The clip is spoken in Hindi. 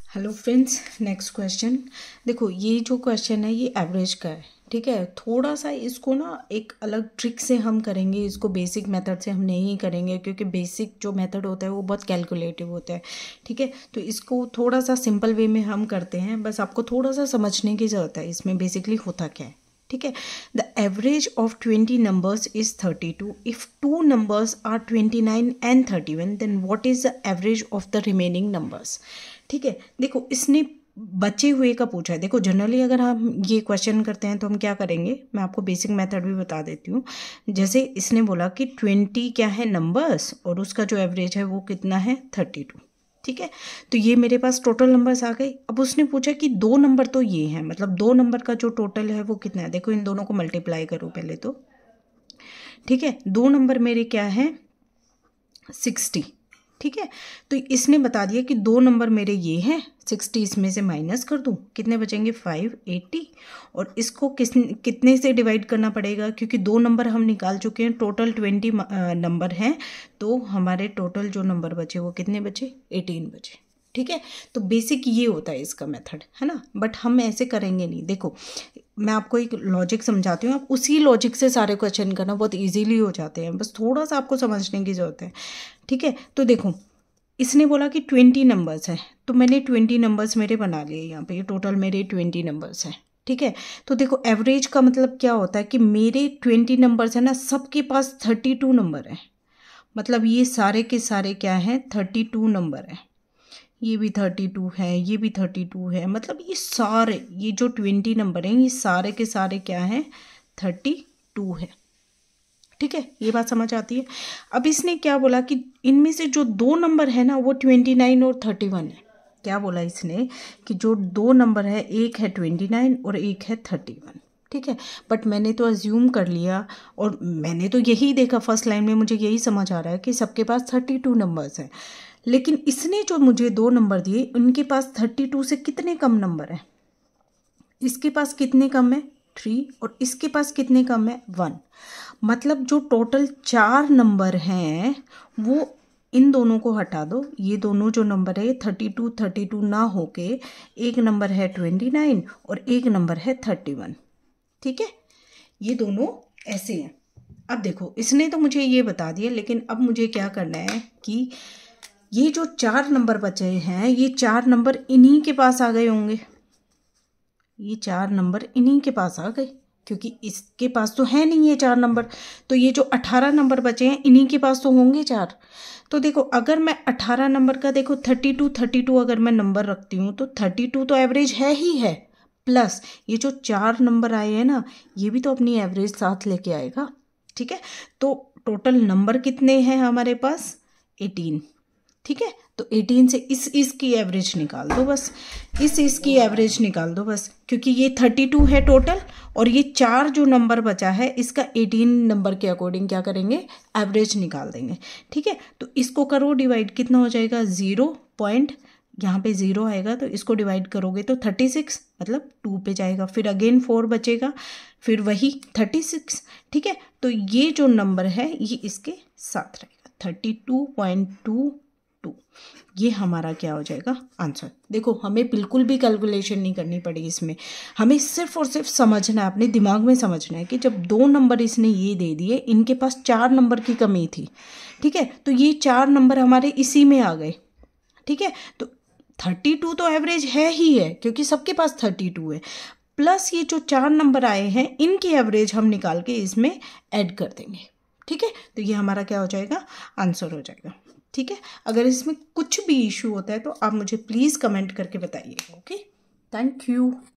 Hello friends, next question. देखो, ये जो क्वेश्चन है ये एवरेज का है, ठीक है। थोड़ा सा इसको ना एक अलग ट्रिक से हम करेंगे, इसको बेसिक मेथड से हम नहीं करेंगे क्योंकि बेसिक जो मेथड होता है वो बहुत कैलकुलेटिव होता है, ठीक है। तो इसको थोड़ा सा सिंपल वे में हम करते हैं, बस आपको थोड़ा सा समझने की ज़रूरत है इसमें बेसिकली होता क्या है, ठीक है। The average of 20 numbers is 32। If two numbers are 29 and 31, then what is the average of the remaining numbers, ठीक है। देखो, इसने बचे हुए का पूछा है। देखो, जनरली अगर हम ये क्वेश्चन करते हैं तो हम क्या करेंगे, मैं आपको बेसिक मेथड भी बता देती हूँ। जैसे इसने बोला कि 20 क्या है नंबर्स और उसका जो एवरेज है वो कितना है 32, ठीक है। तो ये मेरे पास टोटल नंबर्स आ गए। अब उसने पूछा कि दो नंबर तो ये हैं, मतलब दो नंबर का जो टोटल है वो कितना है। देखो, इन दोनों को मल्टीप्लाई करो पहले तो, ठीक है। दो नंबर मेरे क्या है 60, ठीक है। तो इसने बता दिया कि दो नंबर मेरे ये हैं 60, इसमें से माइनस कर दूं, कितने बचेंगे 580। और इसको कितने से डिवाइड करना पड़ेगा, क्योंकि दो नंबर हम निकाल चुके हैं, टोटल 20 नंबर हैं, तो हमारे टोटल जो नंबर बचे वो कितने बचे 18 बचे, ठीक है। तो बेसिक ये होता है इसका मेथड, है ना। बट हम ऐसे करेंगे नहीं। देखो, मैं आपको एक लॉजिक समझाती हूँ, आप उसी लॉजिक से सारे क्वेश्चन करना बहुत इजीली हो जाते हैं, बस थोड़ा सा आपको समझने की ज़रूरत है, ठीक है। तो देखो, इसने बोला कि 20 नंबर्स हैं, तो मैंने 20 नंबर्स मेरे बना लिए यहाँ पे, ये टोटल मेरे 20 नंबर्स हैं, ठीक है। तो देखो, एवरेज का मतलब क्या होता है कि मेरे 20 नंबर्स हैं ना, सबके पास 32 नंबर हैं, मतलब ये सारे के सारे क्या हैं 32 नंबर हैं। ये भी 32 है, ये भी 32 है, मतलब ये सारे, ये जो 20 नंबर हैं ये सारे के सारे क्या हैं 32 है, ठीक है। ये बात समझ आती है। अब इसने क्या बोला कि इनमें से जो दो नंबर है ना वो 29 और 31 है। क्या बोला इसने कि जो दो नंबर है, एक है 29 और एक है 31, ठीक है। बट मैंने तो अज्यूम कर लिया और मैंने तो यही देखा, फर्स्ट लाइन में मुझे यही समझ आ रहा है कि सबके पास 32 नंबर्स हैं। लेकिन इसने जो मुझे दो नंबर दिए, उनके पास 32 से कितने कम नंबर हैं। इसके पास कितने कम है 3 और इसके पास कितने कम है 1। मतलब जो टोटल 4 नंबर हैं वो, इन दोनों को हटा दो, ये दोनों जो नंबर है 32 ना होके एक नंबर है 29 और एक नंबर है 31, ठीक है। ये दोनों ऐसे हैं। अब देखो, इसने तो मुझे ये बता दिया, लेकिन अब मुझे क्या करना है कि ये जो 4 नंबर बचे हैं, ये 4 नंबर इन्हीं के पास आ गए होंगे, ये 4 नंबर इन्हीं के पास आ गए, क्योंकि इसके पास तो है नहीं ये 4 नंबर। तो ये जो 18 नंबर बचे हैं इन्हीं के पास तो होंगे 4। तो देखो, अगर मैं 18 नंबर का, देखो 32 अगर मैं नंबर रखती हूँ तो 32 तो एवरेज है ही है, प्लस ये जो 4 नंबर आए हैं ना, ये भी तो अपनी एवरेज साथ लेके आएगा, ठीक है। तो टोटल नंबर कितने हैं हमारे पास 18, ठीक है। तो 18 से इसकी एवरेज निकाल दो बस, इसकी एवरेज निकाल दो बस, क्योंकि ये 32 है टोटल और ये 4 जो नंबर बचा है इसका 18 नंबर के अकॉर्डिंग क्या करेंगे, एवरेज निकाल देंगे, ठीक है। तो इसको करो डिवाइड, कितना हो जाएगा 0 पॉइंट, यहाँ पे 0 आएगा तो इसको डिवाइड करोगे तो 36, मतलब 2 पे जाएगा, फिर अगेन 4 बचेगा, फिर वही 36, ठीक है। तो ये जो नंबर है ये इसके साथ रहेगा 32.22, ये हमारा क्या हो जाएगा आंसर। देखो, हमें बिल्कुल भी कैलकुलेशन नहीं करनी पड़ेगी इसमें, हमें सिर्फ और सिर्फ समझना है, अपने दिमाग में समझना है कि जब दो नंबर इसने ये दे दिए, इनके पास 4 नंबर की कमी थी, ठीक है। तो ये 4 नंबर हमारे इसी में आ गए, ठीक है। तो 32 तो एवरेज है ही है क्योंकि सबके पास 32 है, प्लस ये जो 4 नंबर आए हैं इनकी एवरेज हम निकाल के इसमें ऐड कर देंगे, ठीक है। तो ये हमारा क्या हो जाएगा आंसर हो जाएगा, ठीक है। अगर इसमें कुछ भी इशू होता है तो आप मुझे प्लीज़ कमेंट करके बताइएगा, ओके। Thank you.